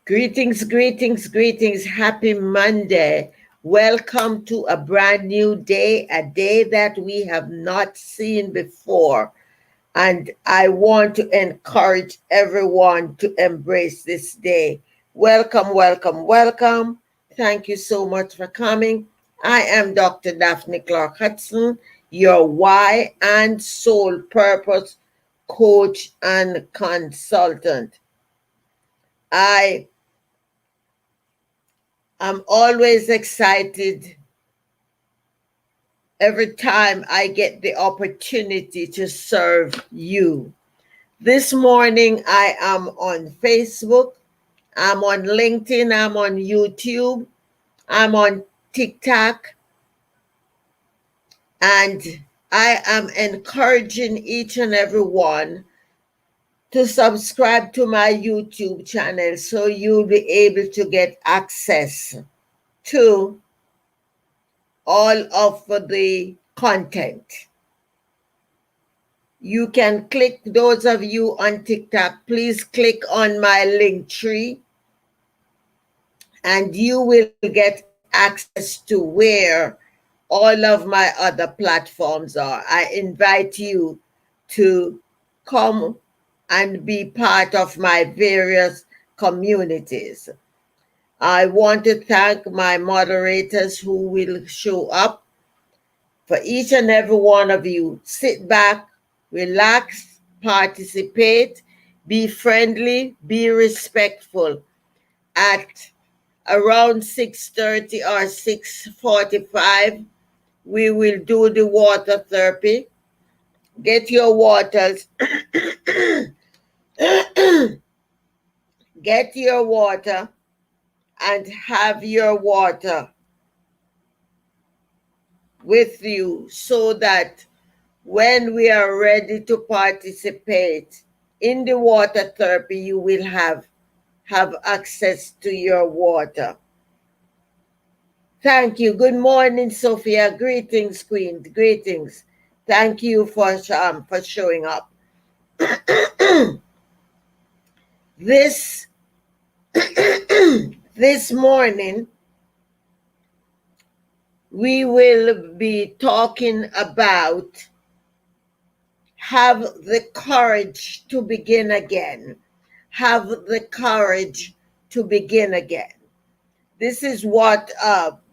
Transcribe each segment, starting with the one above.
Greetings, greetings, greetings. Happy Monday. Welcome to a brand new day, a day that we have not seen before. And I want to encourage everyone to embrace this day. Welcome, welcome, welcome. Thank you so much for coming. I am Dr. Daphne Clarke-Hudson, your why and soul purpose coach and consultant. I'm always excited every time I get the opportunity to serve you. This morning, I am on Facebook, I'm on LinkedIn, I'm on YouTube, I'm on TikTok, and I am encouraging each and every one to subscribe to my YouTube channel so you'll be able to get access to all of the content. You can click, those of you on TikTok, please click on my link tree and you will get access to where all of my other platforms are. I invite you to come and be part of my various communities. I want to thank my moderators who will show up. For each and every one of you, sit back, relax, participate, be friendly, be respectful. At around 6:30 or 6:45, we will do the water therapy. Get your waters. Get your water and have your water with you so that when we are ready to participate in the water therapy, you will have access to your water. Thank you. Good morning, Sophia. Greetings, Queen. Greetings. Thank you for showing up. This morning, we will be talking about have the courage to begin again. Have the courage to begin again. This is what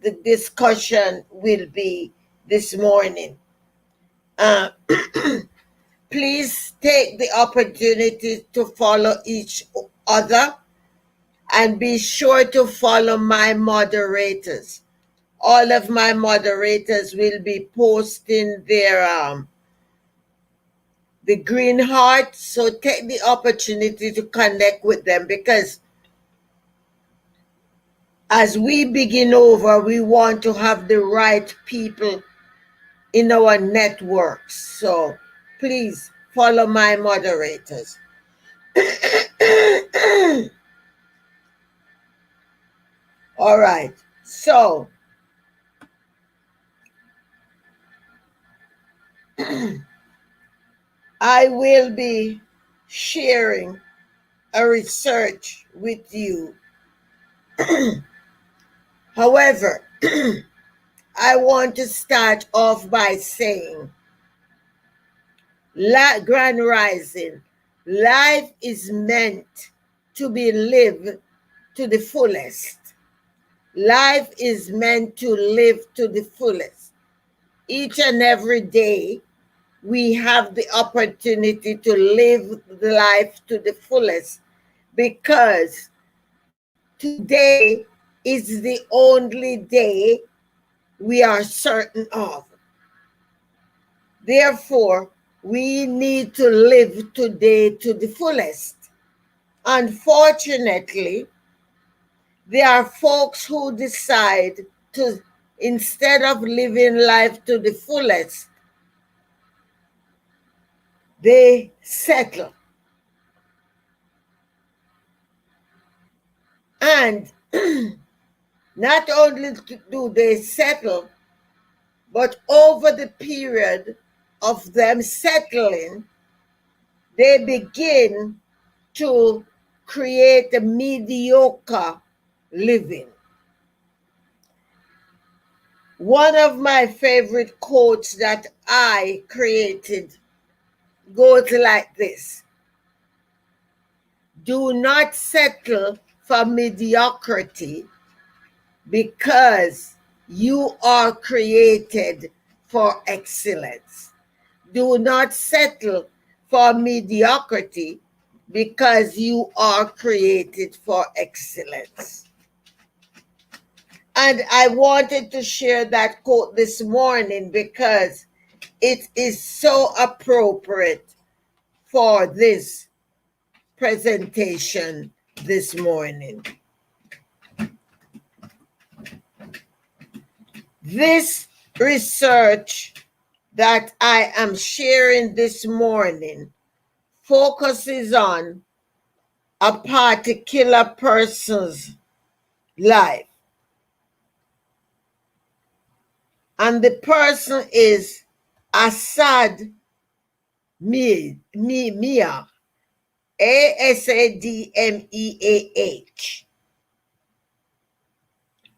the discussion will be this morning. Please take the opportunity to follow each other and be sure to follow my moderators. All of my moderators will be posting their the green heart, so take the opportunity to connect with them, because as we begin over, we want to have the right people in our networks. So please follow my moderators. All right, so I will be sharing a research with you. However, I want to start off by saying, Grand Rising, life is meant to be lived to the fullest. Life is meant to live to the fullest. Each and every day, we have the opportunity to live life to the fullest, because today is the only day we are certain of. Therefore, we need to live today to the fullest. Unfortunately, there are folks who decide to, instead of living life to the fullest, they settle. And not only do they settle, but over the period of them settling, they begin to create a mediocre living. One of my favorite quotes that I created goes like this: do not settle for mediocrity because you are created for excellence. Do not settle for mediocrity because you are created for excellence. And I wanted to share that quote this morning because it is so appropriate for this presentation this morning. This research that I am sharing this morning focuses on a particular person's life. And the person is Asad Mia, Asadmeah.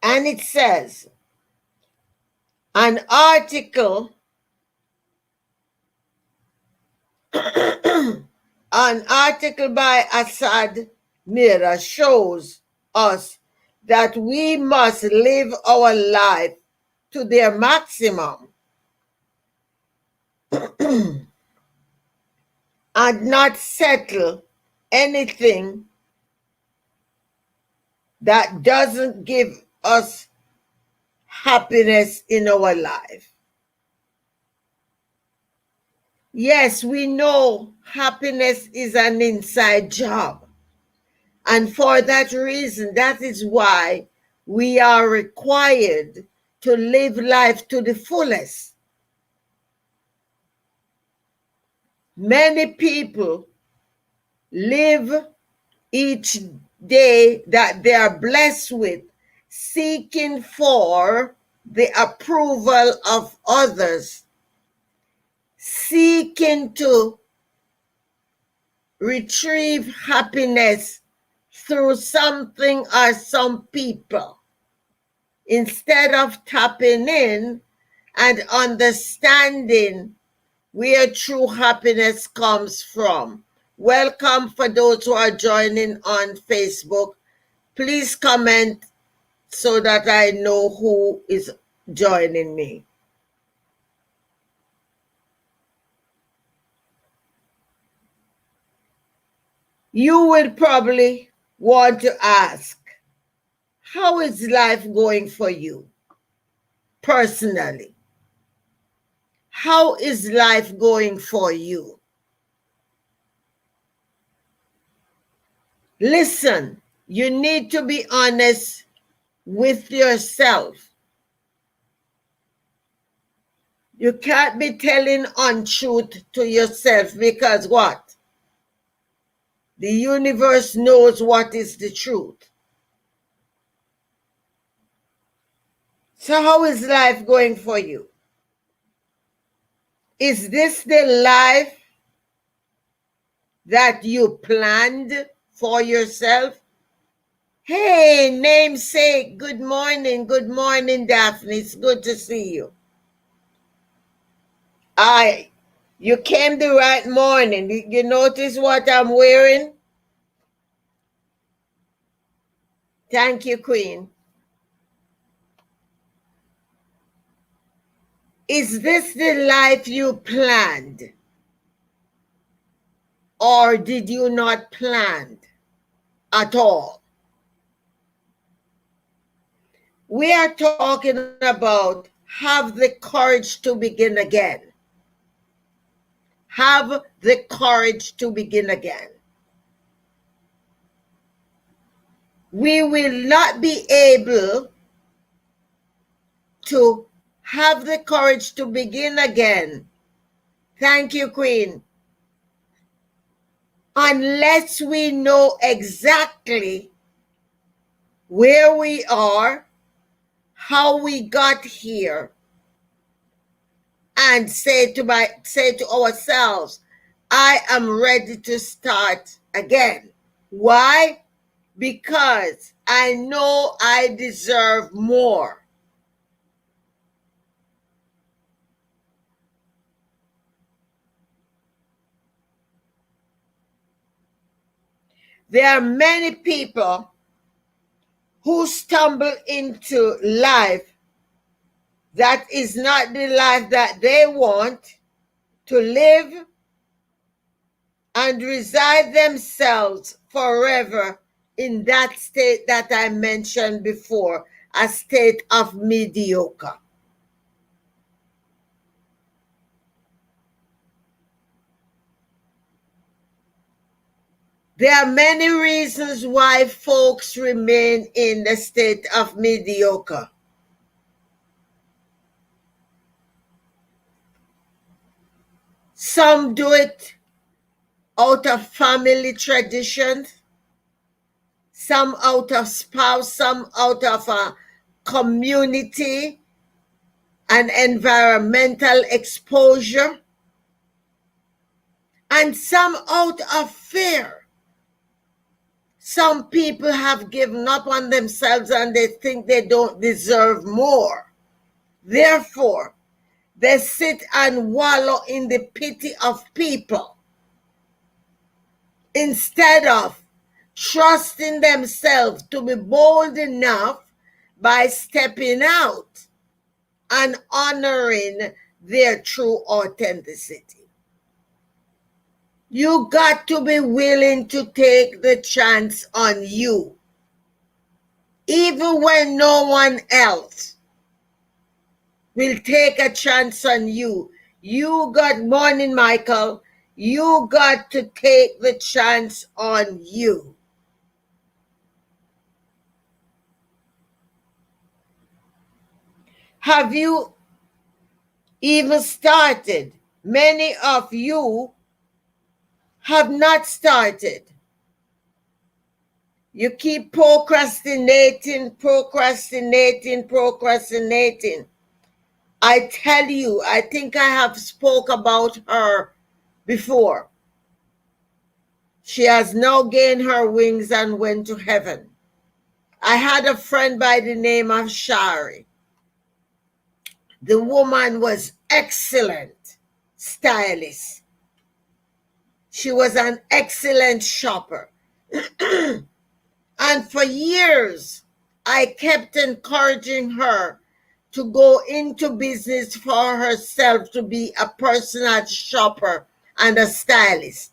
And it says, an article by Asad Mira shows us that we must live our life to their maximum and not settle anything that doesn't give us happiness in our life. Yes, we know happiness is an inside job. And for that reason, that is why we are required to live life to the fullest. Many people live each day that they are blessed with seeking for the approval of others, seeking to retrieve happiness through something or some people, instead of tapping in and understanding where true happiness comes from. Welcome for those who are joining on Facebook. Please comment so that I know who is joining me. You will probably want to ask, how is life going for you personally? How is life going for you? Listen, you need to be honest with yourself. You can't be telling untruth to yourself because what? The universe knows what is the truth. So how is life going for you? Is this the life that you planned for yourself? Hey, namesake, good morning. Good morning, Daphne. It's good to see you. You came the right morning. You notice what I'm wearing? Thank you, Queen. Is this the life you planned? Or did you not plan at all? We are talking about have the courage to begin again. Have the courage to begin again. We will not be able to have the courage to begin again. Thank you, Queen. Unless we know exactly where we are, how we got here, and say to ourselves, I am ready to start again. Why? Because I know I deserve more. There are many people who stumble into life that is not the life that they want to live and reside themselves forever in that state that I mentioned before, a state of mediocre. There are many reasons why folks remain in the state of mediocre. Some do it out of family traditions, some out of spouse, some out of a community and environmental exposure, and some out of fear. Some people have given up on themselves and they think they don't deserve more. Therefore, they sit and wallow in the pity of people instead of trusting themselves to be bold enough by stepping out and honoring their true authenticity. You got to be willing to take the chance on you, even when no one else will take a chance on you. Morning, Michael. You got to take the chance on you. Have you even started? Many of you have not started. You keep procrastinating. I tell you, I think I have spoke about her before. She has now gained her wings and went to heaven. I had a friend by the name of Shari. The woman was excellent stylist. She was an excellent shopper. And for years, I kept encouraging her to go into business for herself, to be a personal shopper and a stylist.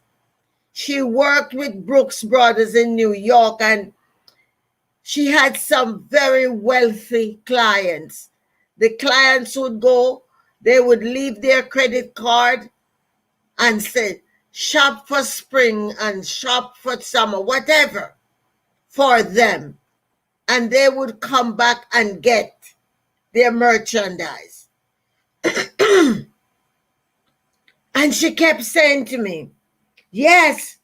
She worked with Brooks Brothers in New York, and she had some very wealthy clients. The clients would go, they would leave their credit card and say, shop for spring and shop for summer, whatever, for them. And they would come back and get their merchandise. And she kept saying to me, yes,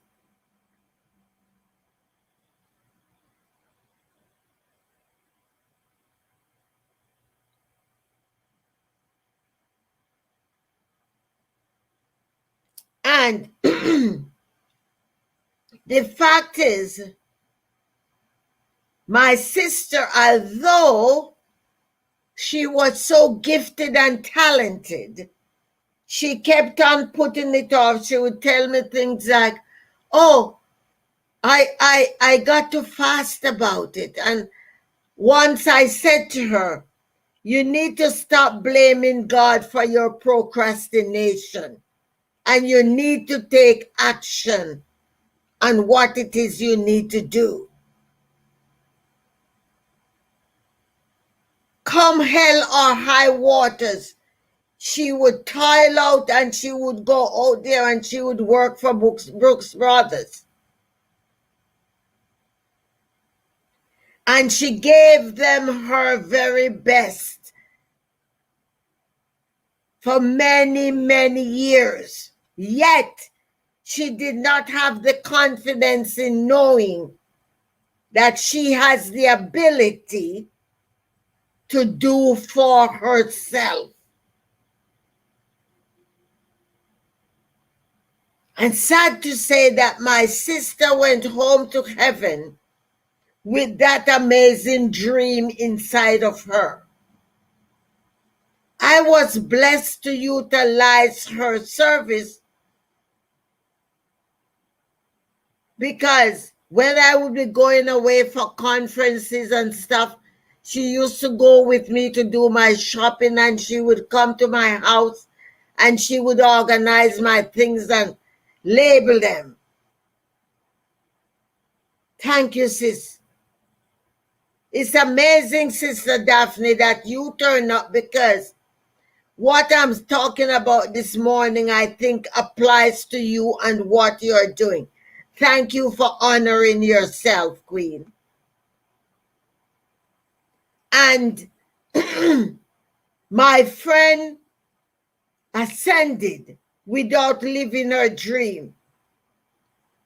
and the fact is, my sister, although she was so gifted and talented, she kept on putting it off. She would tell me things like, oh, I got to fast about it. And once I said to her, you need to stop blaming God for your procrastination, and you need to take action on what it is you need to do. Come hell or high waters, she would toil out and she would go out there and she would work for Brooks Brothers. And she gave them her very best for many, many years. Yet, she did not have the confidence in knowing that she has the ability to do for herself. And sad to say that my sister went home to heaven with that amazing dream inside of her. I was blessed to utilize her service because when I would be going away for conferences and stuff, she used to go with me to do my shopping, and she would come to my house and she would organize my things and label them. Thank you, sis. It's amazing, Sister Daphne, that you turn up, because what I'm talking about this morning, I think, applies to you and what you're doing. Thank you for honoring yourself, Queen. And my friend ascended without living her dream.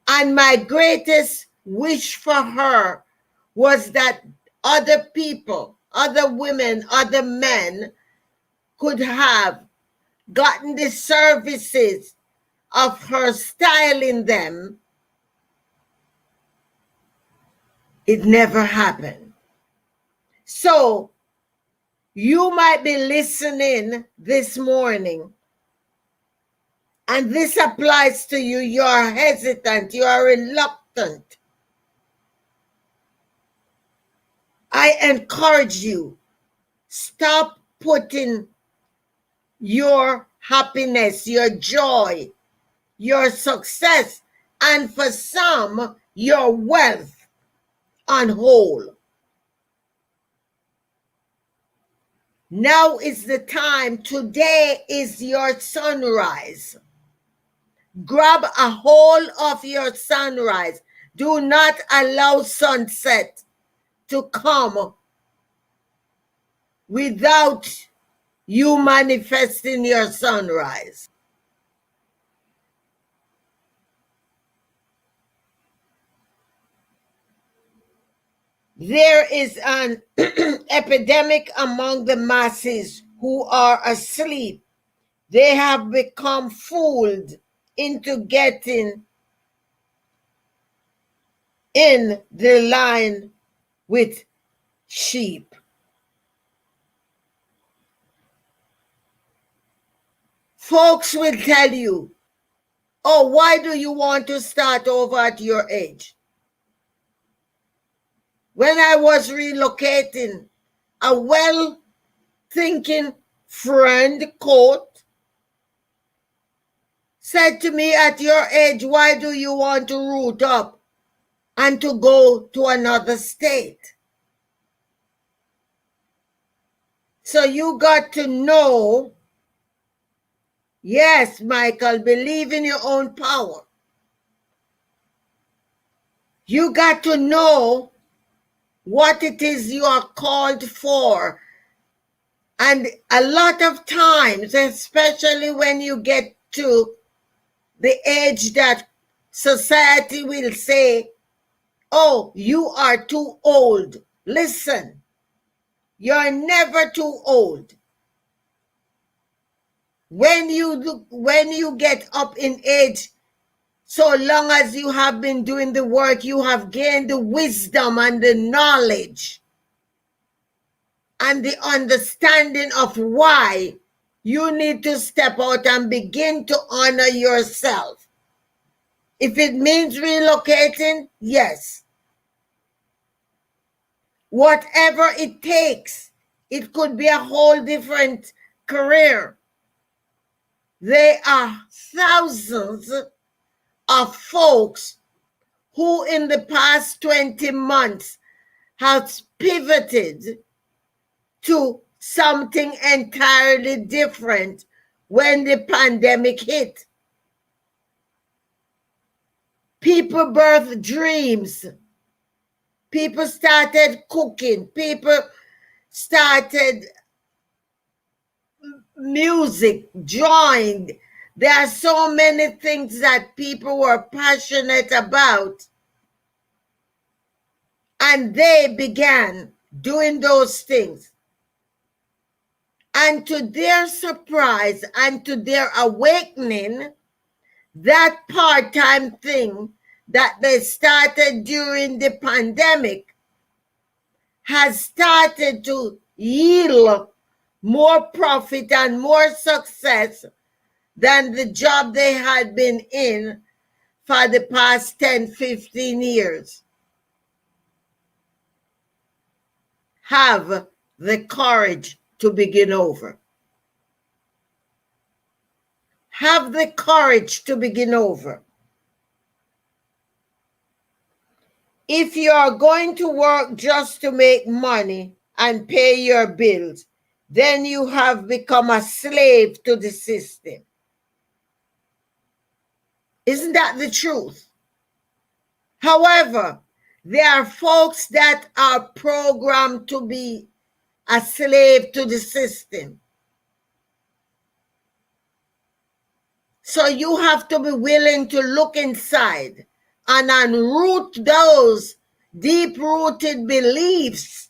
And my greatest wish for her was that other people, other women, other men could have gotten the services of her styling them. It never happened. So you might be listening this morning, and this applies to you. You're hesitant, you're reluctant. I encourage you, stop putting your happiness, your joy, your success, and for some, your wealth on hold. Now is the time. Today is your sunrise. Grab a hold of your sunrise. Do not allow sunset to come without you manifesting your sunrise. There is an epidemic among the masses who are asleep. They have become fooled into getting in the line with sheep. Folks will tell you, oh, why do you want to start over at your age? When I was relocating, a well-thinking friend, quote, said to me, at your age, why do you want to root up and to go to another state? So you got to know, yes, Michael, believe in your own power. You got to know what it is you are called for. And a lot of times, especially when you get to the age that society will say, oh, you are too old. Listen, you're never too old. When you get up in age, so long as you have been doing the work, you have gained the wisdom and the knowledge and the understanding of why you need to step out and begin to honor yourself. If it means relocating, yes. Whatever it takes, it could be a whole different career. There are thousands of folks who in the past 20 months have pivoted to something entirely different when the pandemic hit. People birthed dreams. People started cooking. People started music, joined. There are so many things that people were passionate about, and they began doing those things. And to their surprise and to their awakening, that part-time thing that they started during the pandemic has started to yield more profit and more success than the job they had been in for the past 10, 15 years. Have the courage to begin over. Have the courage to begin over. If you are going to work just to make money and pay your bills, then you have become a slave to the system. Isn't that the truth? However, there are folks that are programmed to be a slave to the system. So you have to be willing to look inside and unroot those deep-rooted beliefs,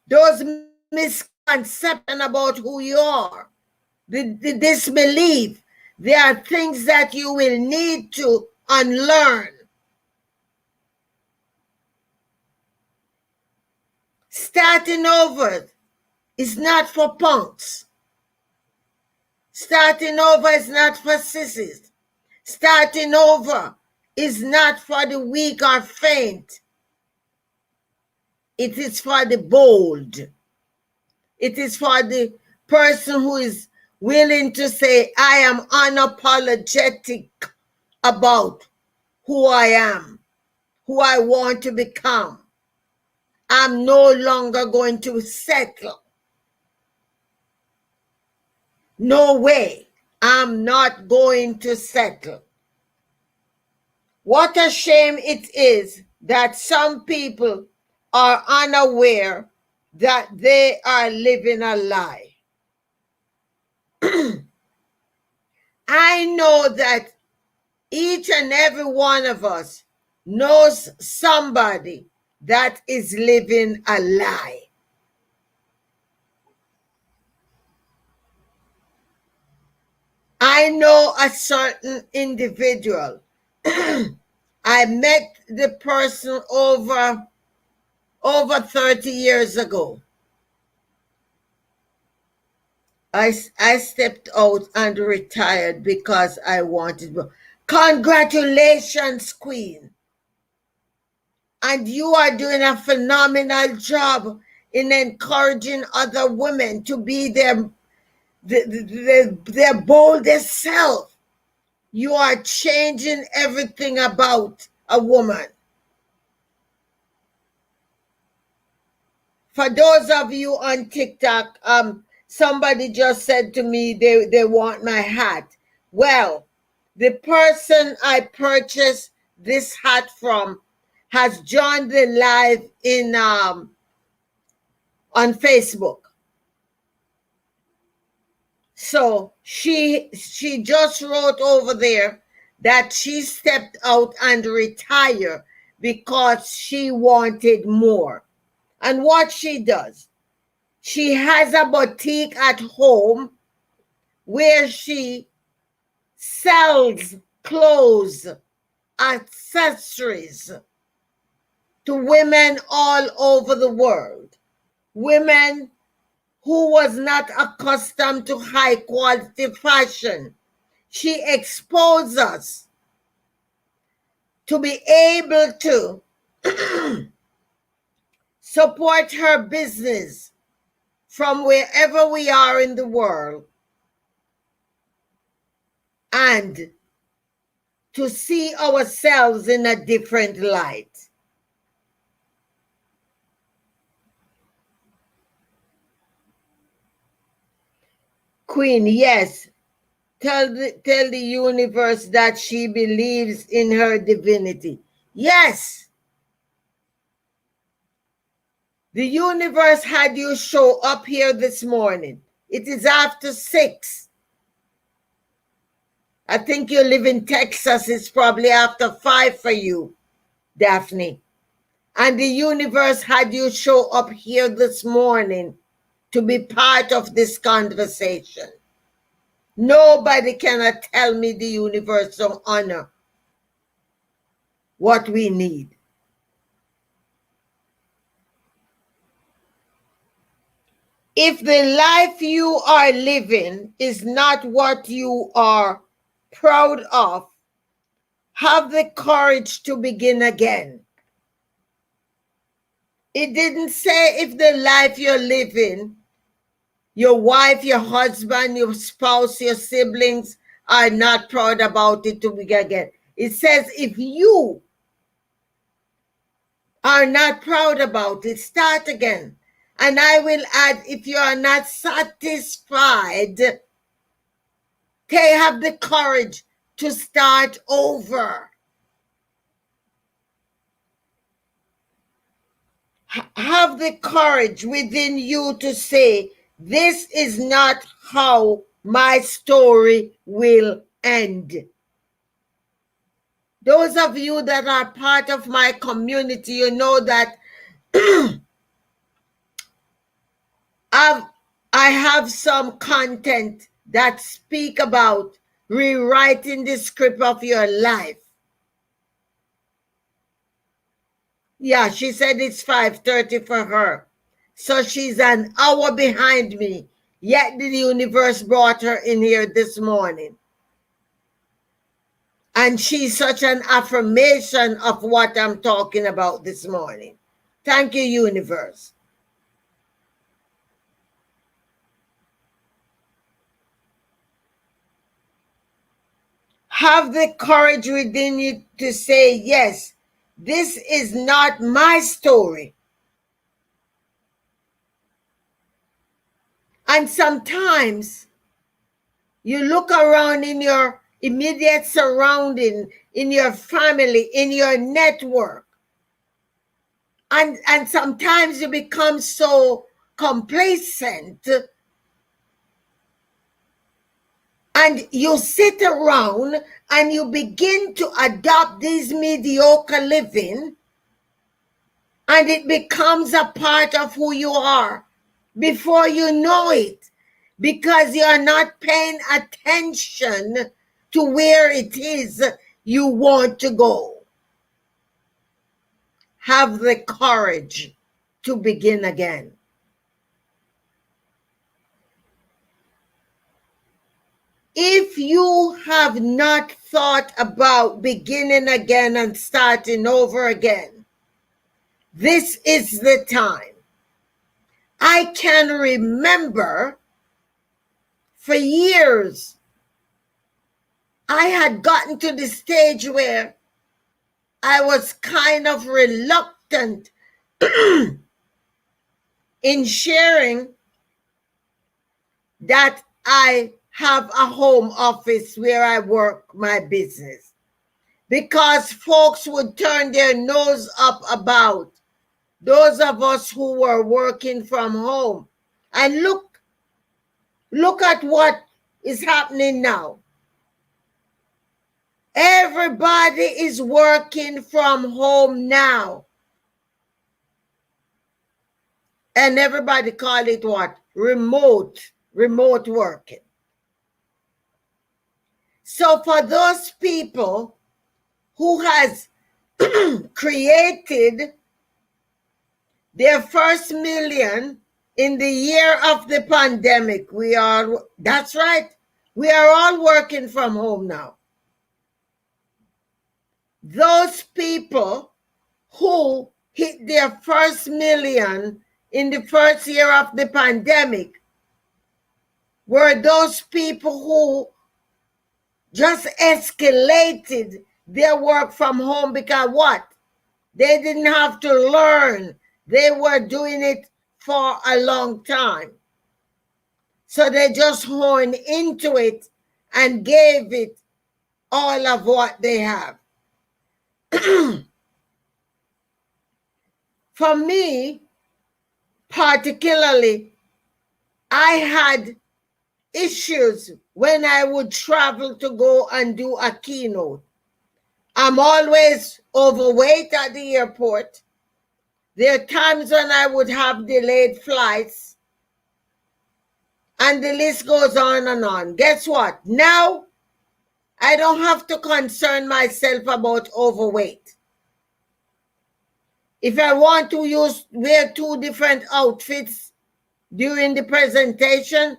those misconceptions about who you are, the disbelief. There are things that you will need to unlearn. Starting over is not for punks. Starting over is not for sissies. Starting over is not for the weak or faint. It is for the bold. It is for the person who is willing to say, I am unapologetic about who I am, who I want to become. I'm no longer going to settle. No way. I'm not going to settle. What a shame it is that some people are unaware that they are living a lie. I know that each and every one of us knows somebody that is living a lie. I know a certain individual. I met the person over 30 years ago. I stepped out and retired because I wanted to. Congratulations, Queen. And you are doing a phenomenal job in encouraging other women to be their boldest self. You are changing everything about a woman. For those of you on TikTok, somebody just said to me they want my hat. Well, the person I purchased this hat from has joined the live in on Facebook. So she just wrote over there that she stepped out and retired because she wanted more. And what she does, she has a boutique at home where she sells clothes, accessories to women all over the world. Women who was not accustomed to high quality fashion. She exposed us to be able to support her business from wherever we are in the world and to see ourselves in a different light. Queen, yes, tell the universe that she believes in her divinity. Yes. The universe had you show up here this morning. It is after 6. I think you live in Texas. It's probably after 5 for you, Daphne. And the universe had you show up here this morning to be part of this conversation. Nobody cannot tell me the universe don't honor what we need. If the life you are living is not what you are proud of, have the courage to begin again. It didn't say if the life you're living, your wife, your husband, your spouse, your siblings are not proud about it to begin again. It says if you are not proud about it, start again. And I will add, if you are not satisfied, have the courage to start over. Have the courage within you to say, this is not how my story will end. Those of you that are part of my community, you know that I have some content that speak about rewriting the script of your life. Yeah, she said it's 5:30 for her. So she's an hour behind me. Yet the universe brought her in here this morning. And she's such an affirmation of what I'm talking about this morning. Thank you, universe. Have the courage within you to say, yes, this is not my story. And sometimes you look around in your immediate surrounding, in your family, in your network, and sometimes you become so complacent and you sit around and you begin to adopt this mediocre living, and it becomes a part of who you are before you know it, because you are not paying attention to where it is you want to go. Have the courage to begin again. If you have not thought about beginning again and starting over again, this is the time. I can remember for years, I had gotten to the stage where I was kind of reluctant in sharing that I have a home office where I work my business, because folks would turn their nose up about those of us who were working from home. And look at what is happening now. Everybody is working from home now. And everybody call it what? Remote working. So for those people who has created their first million in the year of the pandemic, that's right, we are all working from home now. Those people who hit their first million in the first year of the pandemic were those people who just escalated their work from home, because what? They didn't have to learn. They were doing it for a long time. So they just honed into it and gave it all of what they have. For me, particularly, I had issues when I would travel to go and do a keynote. I'm always overweight at the airport. There are times when I would have delayed flights. And the list goes on and on. Guess what? Now, I don't have to concern myself about overweight. If I want to wear 2 different outfits during the presentation,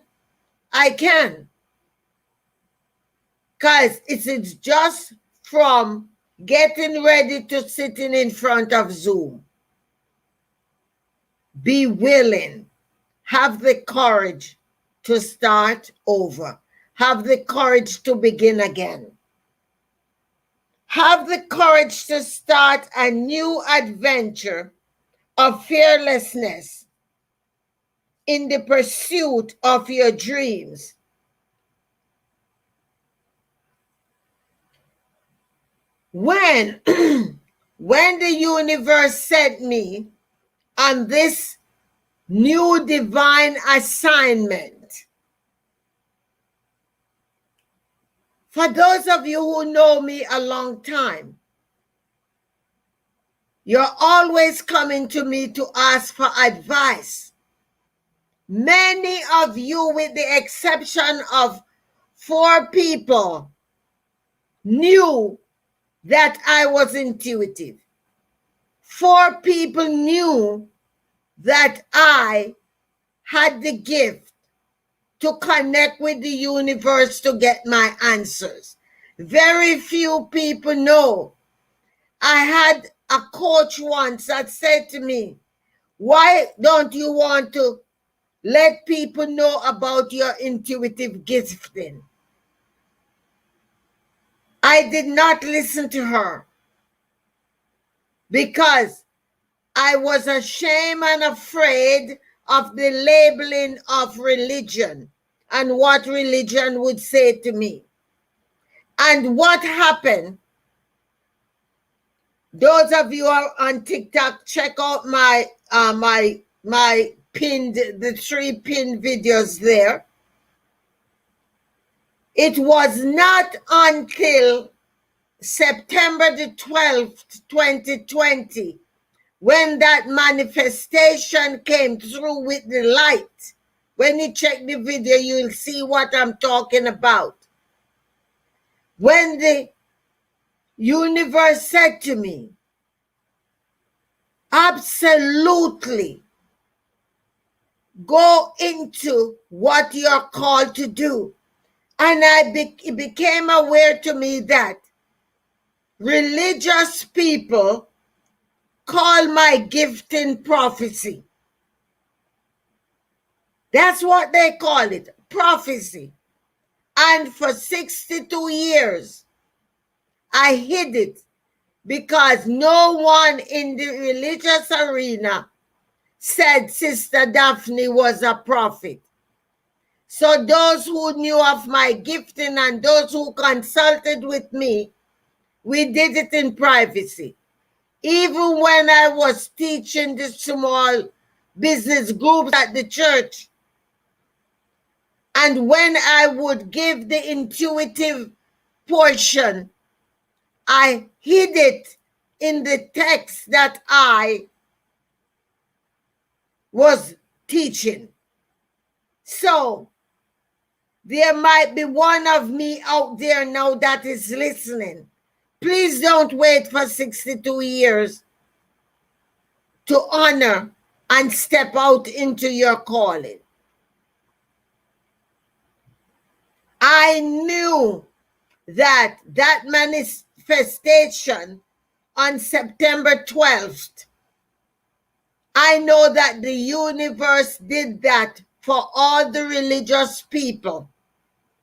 I can. Because it's just from getting ready to sitting in front of Zoom. Be willing. Have the courage to start over. Have the courage to begin again. Have the courage to start a new adventure of fearlessness in the pursuit of your dreams. When the universe sent me on this new divine assignment, for those of you who know me a long time, you're always coming to me to ask for advice. Many of you, with the exception of 4 people, knew that I was intuitive. 4 people knew that I had the gift to connect with the universe to get my answers. Very few people know. I had a coach once that said to me, why don't you want to let people know about your intuitive gifting? I did not listen to her because I was ashamed and afraid of the labeling of religion and what religion would say to me. And what happened, those of you who are on TikTok, check out my pinned, the 3 pinned videos there. It was not until September the 12th, 2020, when that manifestation came through with the light. When you check the video, you'll see what I'm talking about. When the universe said to me, absolutely, go into what you're called to do. And it became aware to me that religious people call my gifting prophecy. That's what they call it, prophecy. And for 62 years, I hid it because no one in the religious arena said Sister Daphne was a prophet. So those who knew of my gifting and those who consulted with me, we did it in privacy. Even when I was teaching the small business groups at the church, and when I would give the intuitive portion, I hid it in the text that I was teaching. So there might be one of me out there now that is listening. Please don't wait for 62 years to honor and step out into your calling. I knew that manifestation on September 12th, I know that the universe did that for all the religious people.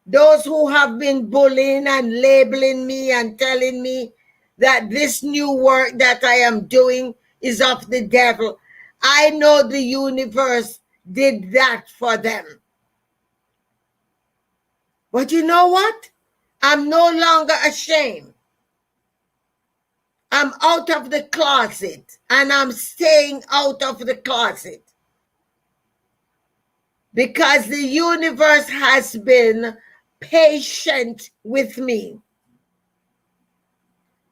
Those who have been bullying and labeling me and telling me that this new work that I am doing is of the devil. I know the universe did that for them. But you know what? I'm no longer ashamed. I'm out of the closet, and I'm staying out of the closet because the universe has been patient with me.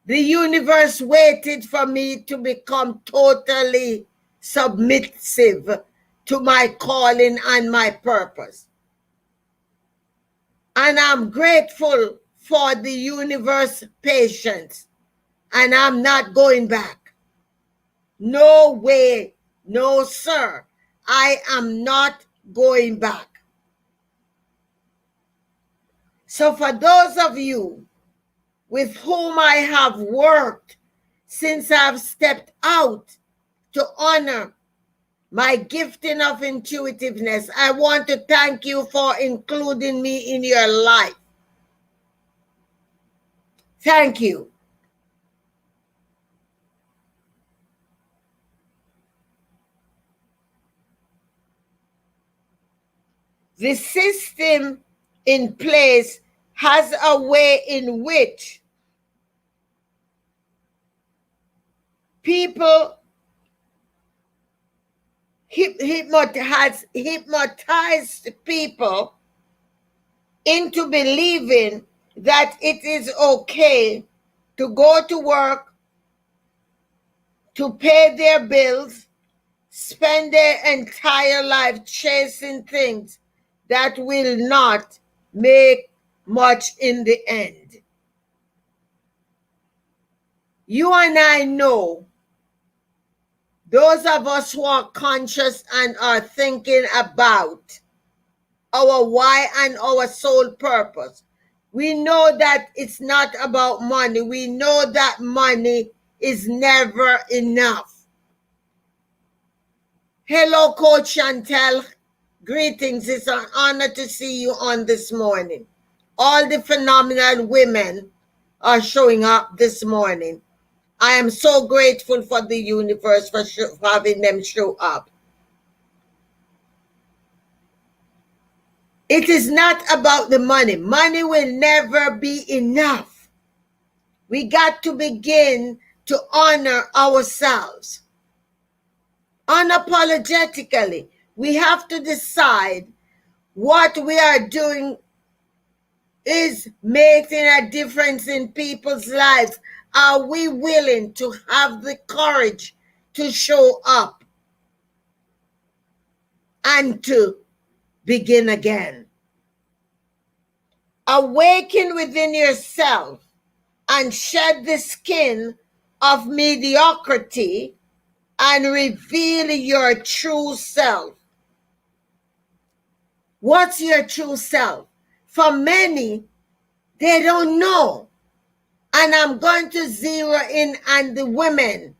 The universe waited for me to become totally submissive to my calling and my purpose. And I'm grateful for the universe patience. And I'm not going back. No way. No, sir. I am not going back. So for those of you with whom I have worked since I've stepped out to honor my gifting of intuitiveness, I want to thank you for including me in your life. Thank you. The system in place has a way in which people has hypnotized people into believing that it is okay to go to work, to pay their bills, spend their entire life chasing things that will not make much in the end. You and I know, those of us who are conscious and are thinking about our why and our sole purpose, we know that it's not about money. We know that money is never enough. Hello, Coach Chantel. Greetings. It's an honor to see you on this morning. All the phenomenal women are showing up this morning. I am so grateful for the universe for having them show up. It is not about the money. Money will never be enough. We got to begin to honor ourselves. Unapologetically, we have to decide what we are doing is making a difference in people's lives. Are we willing to have the courage to show up and to begin again? Awaken within yourself and shed the skin of mediocrity and reveal your true self. What's your true self? For many, they don't know. And I'm going to zero in on the women.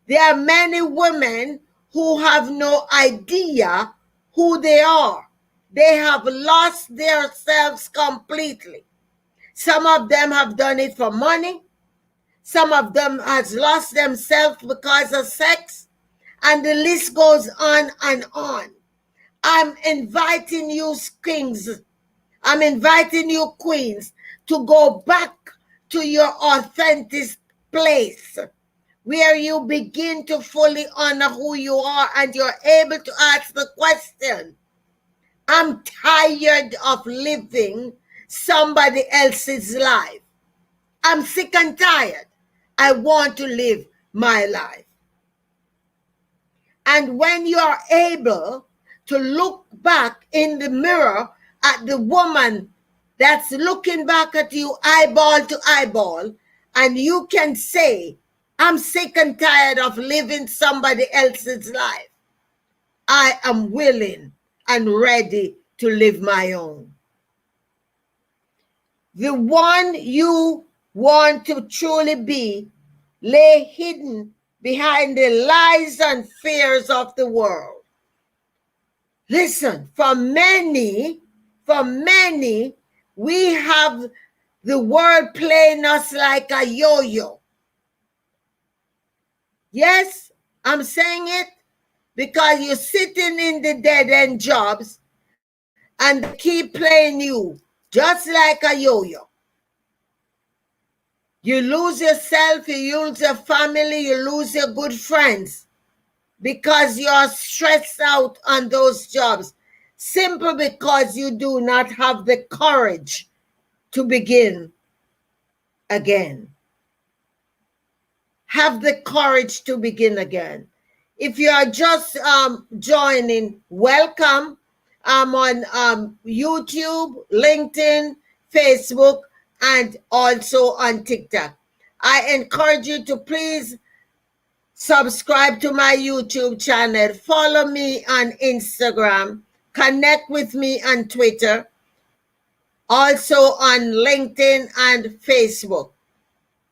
There are many women who have no idea who they are. They have lost themselves completely. Some of them have done it for money. Some of them has lost themselves because of sex. And the list goes on and on. I'm inviting you, kings. I'm inviting you, queens, to go back to your authentic place where you begin to fully honor who you are and you're able to ask the question, I'm tired of living somebody else's life. I'm sick and tired. I want to live my life. And when you're able to look back in the mirror at the woman that's looking back at you eyeball to eyeball, and you can say, I'm sick and tired of living somebody else's life. I am willing and ready to live my own. The one you want to truly be lay hidden behind the lies and fears of the world. Listen, for many, we have the world playing us like a yo-yo. Yes, I'm saying it because you're sitting in the dead-end jobs and they keep playing you just like a yo-yo. You lose yourself, you lose your family, you lose your good friends because you're stressed out on those jobs, simply because you do not have the courage to begin again. Have the courage to begin again. If you are just joining, welcome. I'm on YouTube, LinkedIn, Facebook, and also on TikTok. I encourage you to please subscribe to my YouTube channel, follow me on Instagram, connect with me on Twitter, also on LinkedIn and Facebook.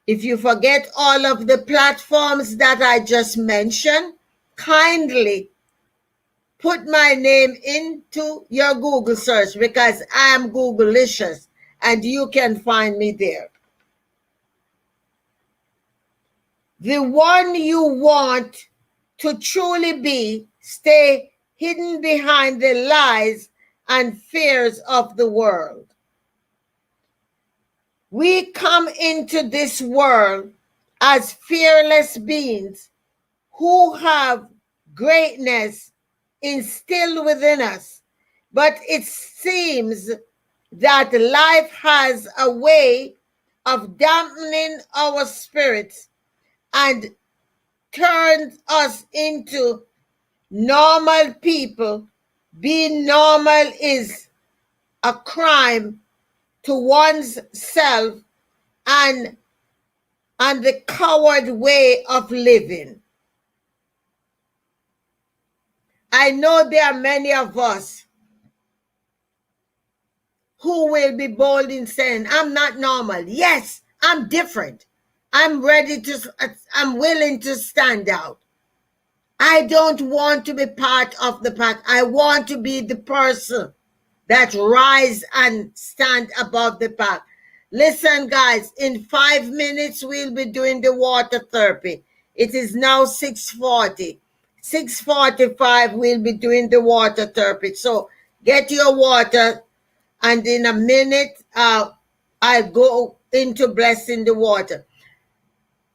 If you forget all of the platforms that I just mentioned, kindly put my name into your Google search because I am Googleicious and you can find me there. The one you want to truly be stay hidden behind the lies and fears of the world. We come into this world as fearless beings who have greatness instilled within us. But it seems that life has a way of dampening our spirits and turns us into normal people. Being normal is a crime to one's self and the coward way of living. I know there are many of us who will be bold in saying, I'm not normal. Yes, I'm different. I'm I'm willing to stand out. I don't want to be part of the pack. I want to be the person that rise and stand above the pack. Listen, guys, in 5 minutes, we'll be doing the water therapy. It is now 6:40. 6:45, we'll be doing the water therapy. So get your water, and in a minute, I'll go into blessing the water.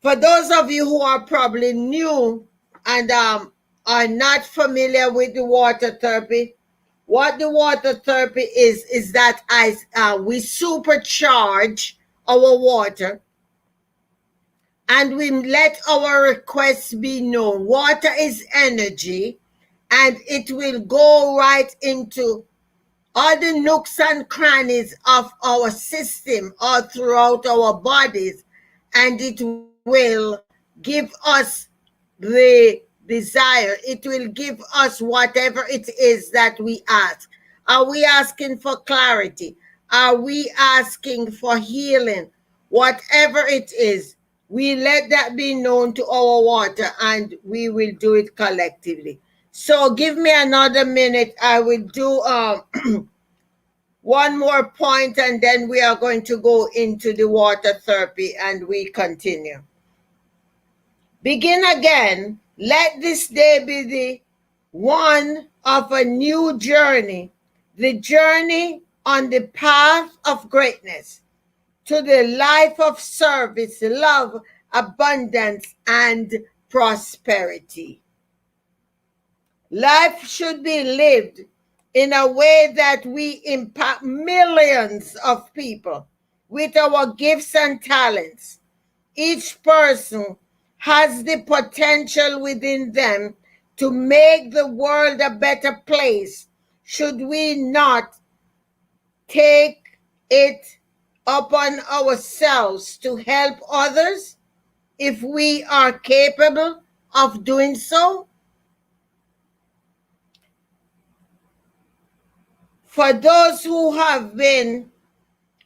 For those of you who are probably new and are not familiar with the water therapy, what the water therapy is that we supercharge our water and we let our requests be known. Water is energy and it will go right into all the nooks and crannies of our system all throughout our bodies, and it will give us the desire. It will give us whatever it is that we ask. Are we asking for clarity? Are we asking for healing? Whatever it is, we let that be known to our water and we will do it collectively. So give me another minute. I will do one more point and then we are going to go into the water therapy and we continue. Begin again. Let this day be the one of a new journey, the journey on the path of greatness to the life of service, love, abundance, and prosperity. Life should be lived in a way that we impact millions of people with our gifts and talents. Each person has the potential within them to make the world a better place. Should we not take it upon ourselves to help others if we are capable of doing so? For those who have been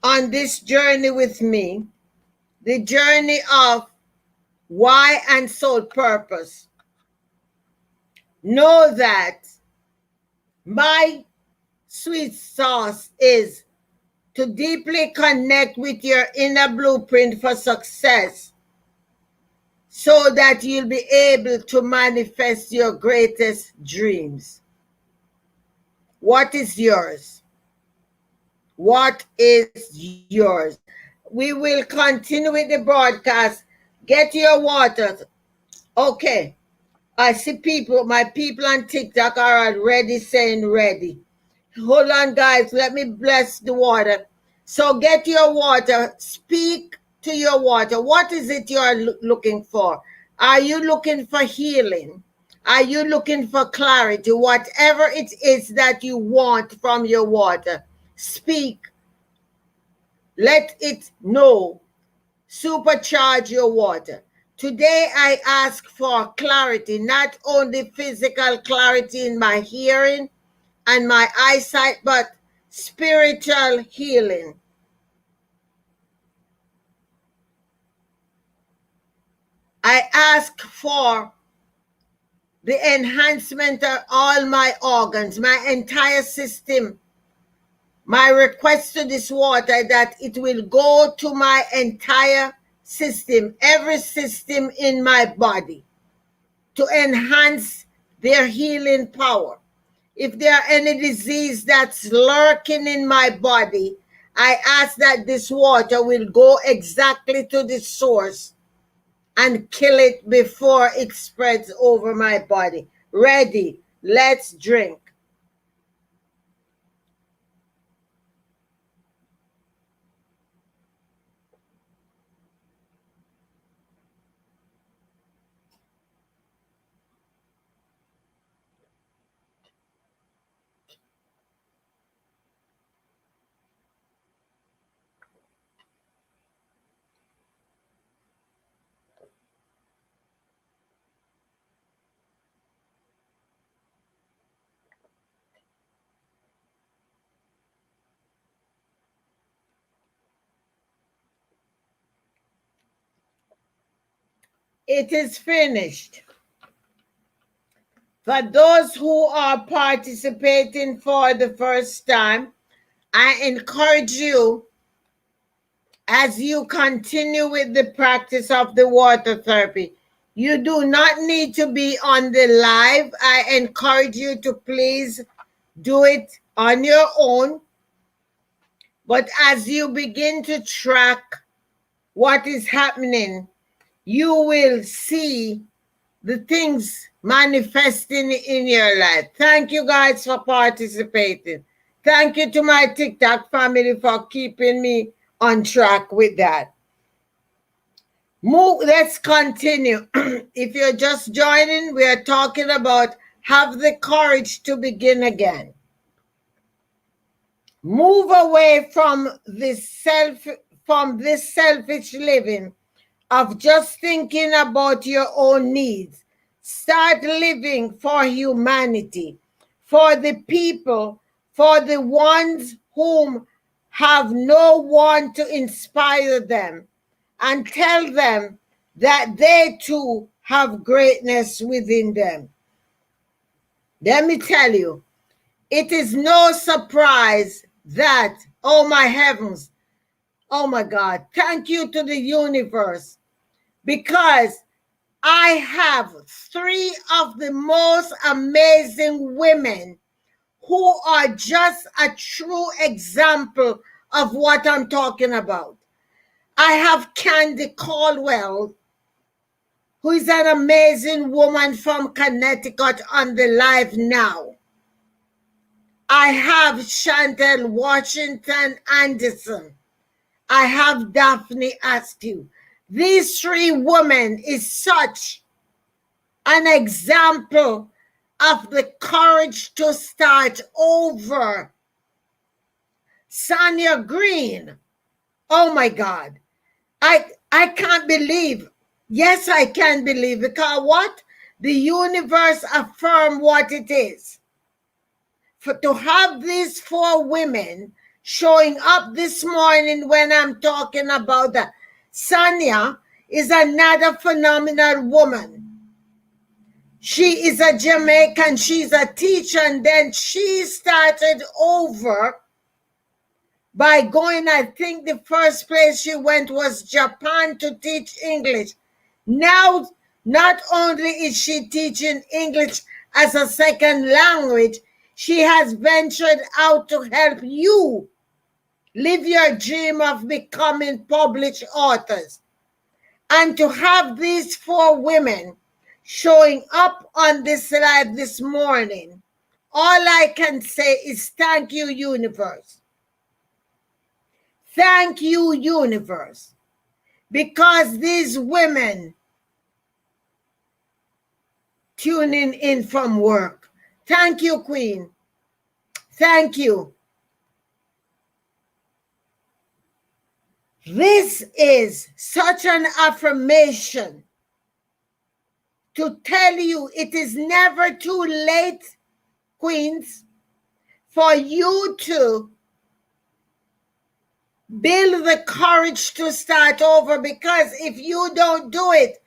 on this journey with me, the journey of why and soul purpose, know that my sweet sauce is to deeply connect with your inner blueprint for success so that you'll be able to manifest your greatest dreams. What is yours? What is yours? We will continue with the broadcast. Get your water. Okay. I see people, my people on TikTok are already saying ready. Hold on, guys. Let me bless the water. So get your water. Speak to your water. What is it you are looking for? Are you looking for healing? Are you looking for clarity? Whatever it is that you want from your water, speak. Let it know. Supercharge your water. Today I ask for clarity, not only physical clarity in my hearing and my eyesight, but spiritual healing. I ask for the enhancement of all my organs, my entire system. My request to this water that it will go to my entire system, every system in my body, to enhance their healing power. If there are any disease that's lurking in my body, I ask that this water will go exactly to the source and kill it before it spreads over my body. Ready, let's drink. It is finished. For those who are participating for the first time, I encourage you, as you continue with the practice of the water therapy, you do not need to be on the live. I encourage you to please do it on your own. But as you begin to track what is happening, you will see the things manifesting in your life. Thank you guys for participating. Thank you to my TikTok family for keeping me on track with that. Let's continue. If you're just joining, we are talking about have the courage to begin again. Move away from this selfish living of just thinking about your own needs. Start living for humanity, for the people, for the ones whom have no one to inspire them, and tell them that they too have greatness within them. Let me tell you, it is no surprise that, oh my heavens, oh my God, thank you to the universe, because I have three of the most amazing women who are just a true example of what I'm talking about. I have Candy Caldwell, who is an amazing woman from Connecticut on the live now. I have Chantel Washington Anderson. I have Daphne Askew. These three women is such an example of the courage to start over. Sonia Green. Oh my God. I can't believe. Yes, I can believe, because what? The universe affirmed what it is. To have these four women showing up this morning when I'm talking about that. Sonia is another phenomenal woman. She is a Jamaican, she's a teacher, and then she started over by going, I think the first place she went was Japan to teach English. Now, not only is she teaching English as a second language, she has ventured out to help you live your dream of becoming published authors. And to have these four women showing up on this live this morning, all I can say is thank you, universe. Thank you, universe. Because these women tuning in from work. Thank you, Queen. Thank you. This is such an affirmation to tell you it is never too late, Queens, for you to build the courage to start over, because if you don't do it,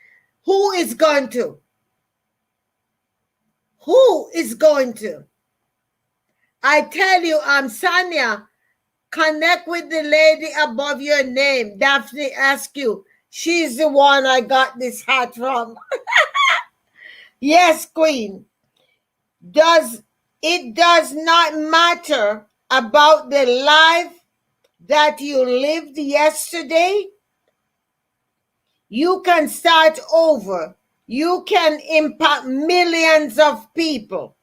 who is going to? Who is going to? I tell you, Sonia, connect with the lady above your name. Daphne Askew. She's the one I got this hat from. Yes, Queen. It does not matter about the life that you lived yesterday. You can start over. You can impact millions of people.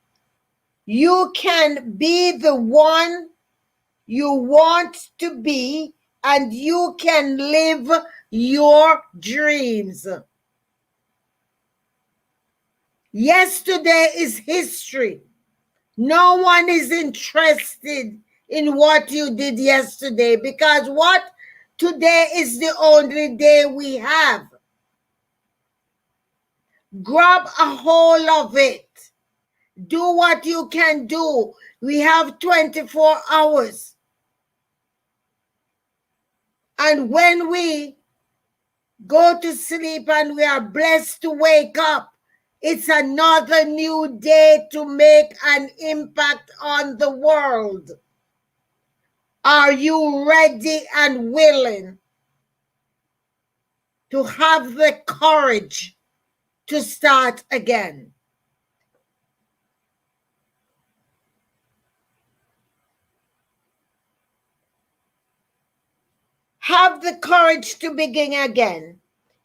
You can be the one you want to be, and you can live your dreams. Yesterday is history. No one is interested in what you did yesterday, because what? Today is the only day we have. Grab a hold of it. Do what you can do. We have 24 hours. And when we go to sleep and we are blessed to wake up, it's another new day to make an impact on the world. Are you ready and willing to have the courage to start again? Have the courage to begin again.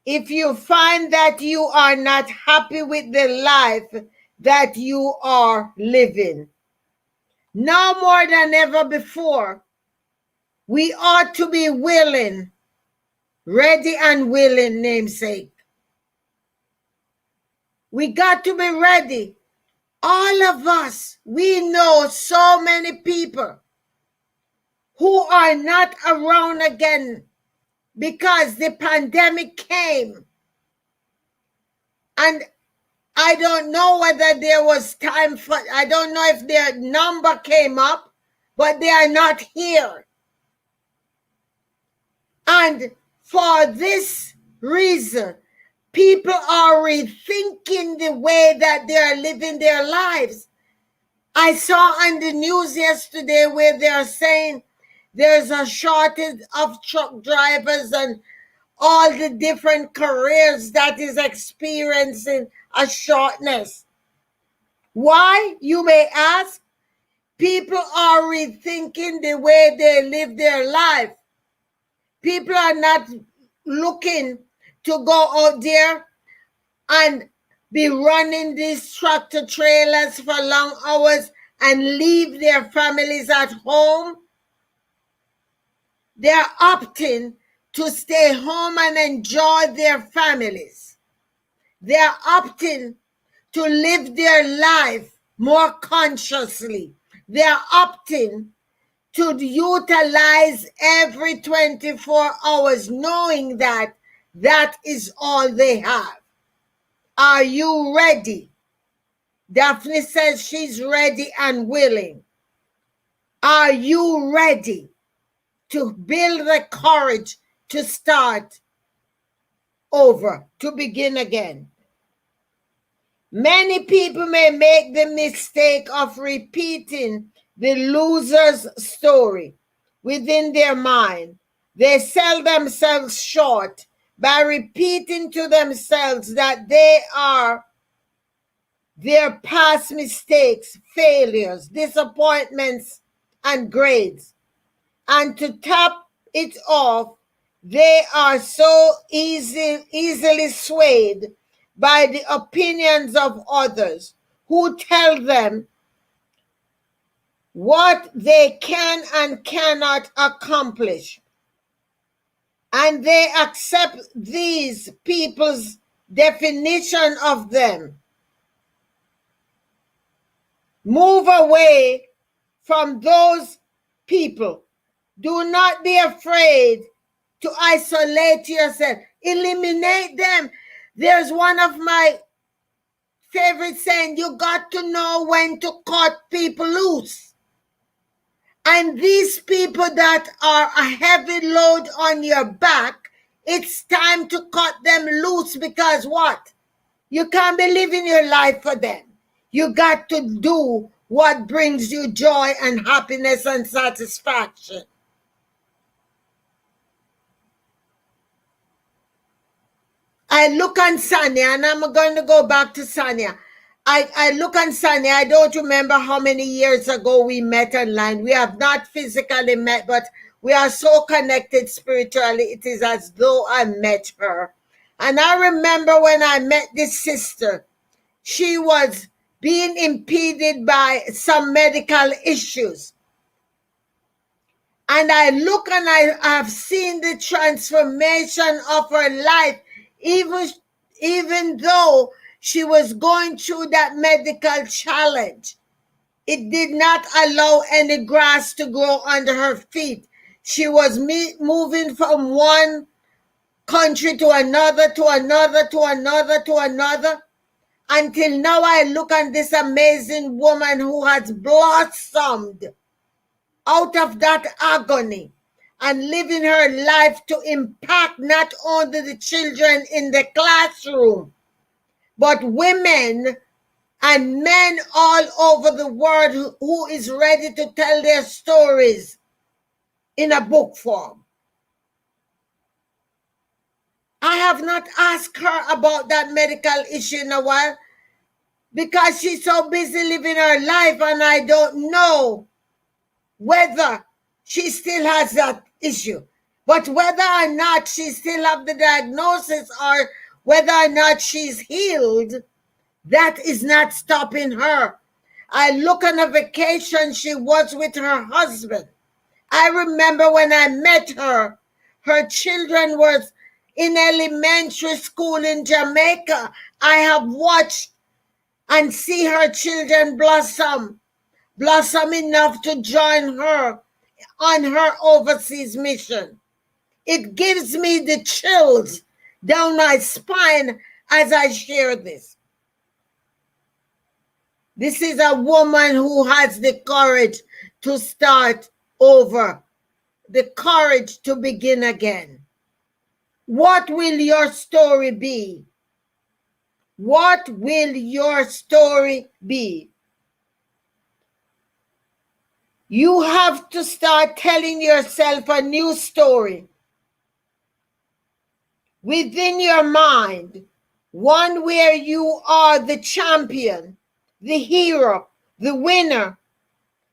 If you find that you are not happy with the life that you are living, now more than ever before, we ought to be willing, ready and willing, namesake. We got to be ready. All of us, we know so many people who are not around again because the pandemic came. And I don't know whether there was time for, I don't know if their number came up, but they are not here. And for this reason, people are rethinking the way that they are living their lives. I saw on the news yesterday where they are saying there's a shortage of truck drivers and all the different careers that is experiencing a shortness. Why, you may ask? People are rethinking the way they live their life. People are not looking to go out there and be running these tractor trailers for long hours and leave their families at home. They're opting to stay home and enjoy their families. They're opting to live their life more consciously. They're opting to utilize every 24 hours, knowing that that is all they have. Are you ready? Daphne says she's ready and willing. Are you ready to build the courage to start over, to begin again? Many people may make the mistake of repeating the loser's story within their mind. They sell themselves short by repeating to themselves that they are their past mistakes, failures, disappointments, and grades. And to top it off, they are so easily swayed by the opinions of others who tell them what they can and cannot accomplish. And they accept these people's definition of them. Move away from those people. Do not be afraid to isolate yourself. Eliminate them. There's one of my favorite saying, you got to know when to cut people loose. And these people that are a heavy load on your back, it's time to cut them loose, because what? You can't be living your life for them. You got to do what brings you joy and happiness and satisfaction. I look on Sanya, and I'm going to go back to Sanya. I look on Sanya. I don't remember how many years ago we met online. We have not physically met, but we are so connected spiritually. It is as though I met her. And I remember when I met this sister, she was being impeded by some medical issues. And I look and I have seen the transformation of her life, even though she was going through that medical challenge. It did not allow any grass to grow under her feet. She was moving from one country to another, to another, to another, to another. Until now, I look at this amazing woman who has blossomed out of that agony and living her life to impact not only the children in the classroom, but women and men all over the world who is ready to tell their stories in a book form. I have not asked her about that medical issue in a while because she's so busy living her life, and I don't know whether she still has that issue. But whether or not she still have the diagnosis or whether or not she's healed, that is not stopping her. I look on a vacation she was with her husband. I remember when I met her, her children was in elementary school in Jamaica. I have watched and see her children blossom enough to join her on her overseas mission. It gives me the chills down my spine as I share this. This is a woman who has the courage to start over, the courage to begin again. What will your story be? What will your story be? You have to start telling yourself a new story within your mind, one where you are the champion, the hero, the winner,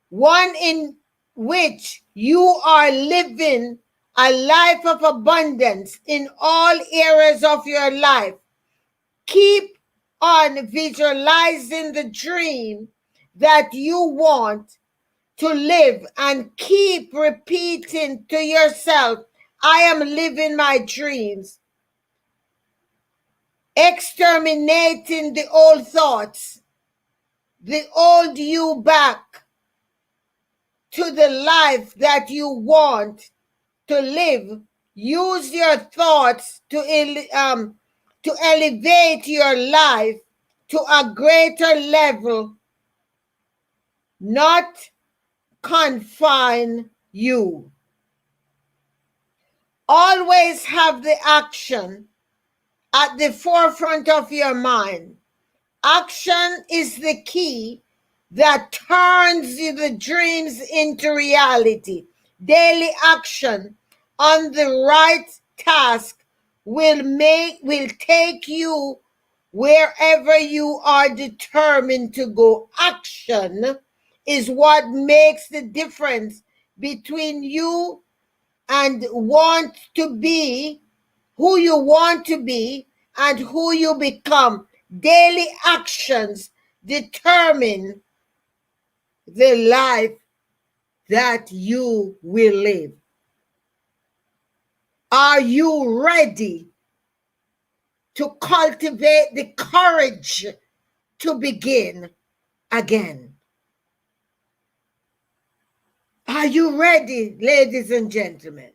one in which you are living a life of abundance in all areas of your life. Keep on visualizing the dream that you want to live and keep repeating to yourself, I am living my dreams. Exterminating the old thoughts, the old you back to the life that you want to live. Use your thoughts to elevate your life to a greater level, not confine you. Always have the action at the forefront of your mind. Action is the key that turns the dreams into reality. Daily action on the right task will take you wherever you are determined to go. Action is what makes the difference between you and want to be, who you want to be, and who you become. Daily actions determine the life that you will live. Are you ready to cultivate the courage to begin again? Are you ready, ladies and gentlemen?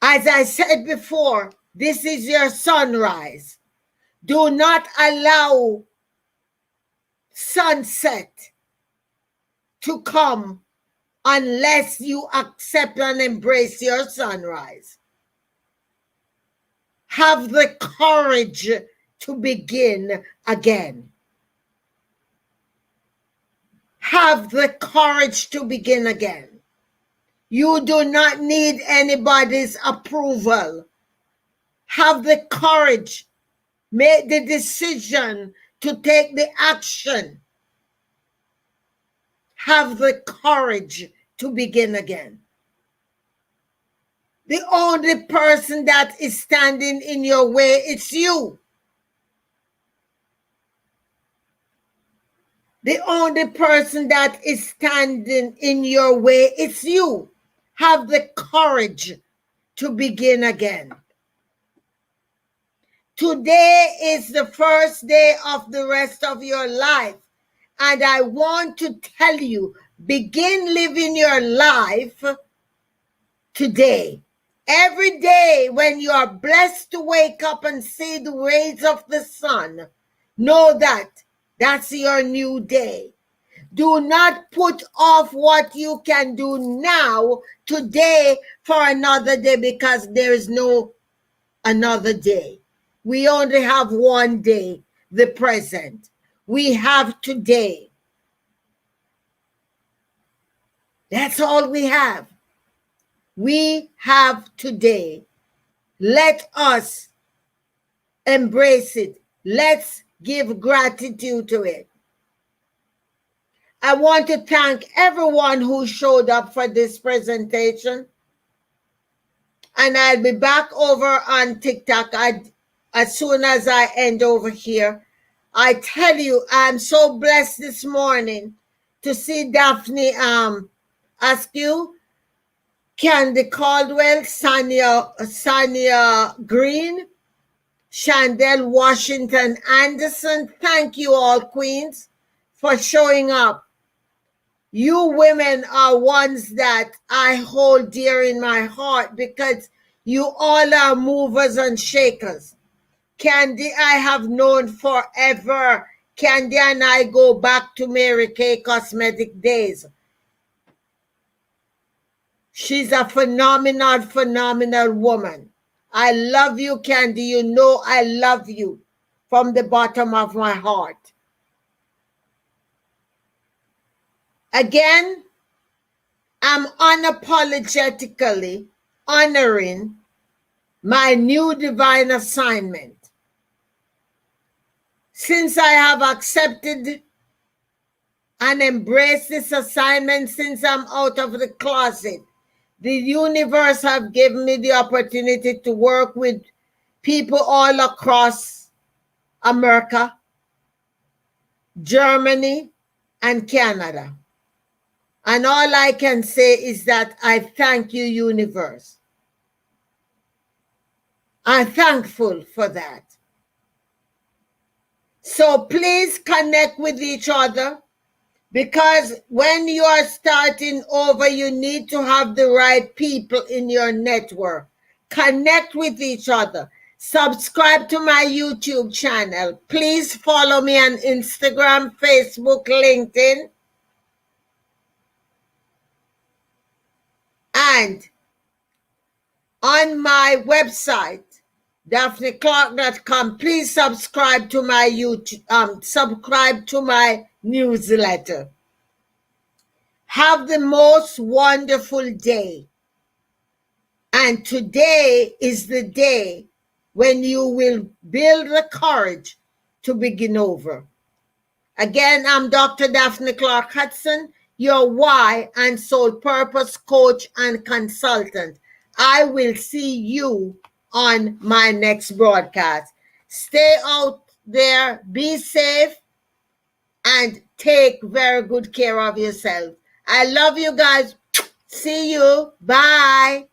As I said before, this is your sunrise. Do not allow sunset to come unless you accept and embrace your sunrise. Have the courage to begin again. Have the courage to begin again. You do not need anybody's approval. Have the courage. Make the decision to take the action. Have the courage to begin again. The only person that is standing in your way is you. The only person that is standing in your way is you. Have the courage to begin again. Today is the first day of the rest of your life. And I want to tell you, begin living your life today. Every day when you are blessed to wake up and see the rays of the sun, know that that's your new day. Do not put off what you can do now, today, for another day, because there is no another day. We only have one day, the present. We have today. That's all we have. We have today. Let us embrace it. Let's give gratitude to it. I want to thank everyone who showed up for this presentation. And I'll be back over on TikTok as soon as I end over here. I tell you, I'm so blessed this morning to see Daphne Askew, Candy Caldwell, Sonia Green, Chandel Washington Anderson. Thank you all, queens, for showing up. You women are ones that I hold dear in my heart because you all are movers and shakers. Candy, I have known forever. Candy and I go back to Mary Kay Cosmetic days. She's a phenomenal, phenomenal woman. I love you, Candy. You know I love you from the bottom of my heart. Again, I'm unapologetically honoring my new divine assignment. Since I have accepted and embraced this assignment, since I'm out of the closet, the universe have given me the opportunity to work with people all across America, Germany, and Canada. And all I can say is that I thank you, universe. I'm thankful for that. So please connect with each other, because when you are starting over, you need to have the right people in your network. Connect with each other. Subscribe to my YouTube channel. Please follow me on Instagram, Facebook, LinkedIn. And on my website, DaphneClarke.com, please subscribe to my subscribe to my newsletter. Have the most wonderful day. And today is the day when you will build the courage to begin over. Again, I'm Dr. Daphne Clarke-Hudson, your why and soul purpose coach and consultant. I will see you on my next broadcast. Stay out there, be safe, and take very good care of yourself. I love you guys. See you. Bye.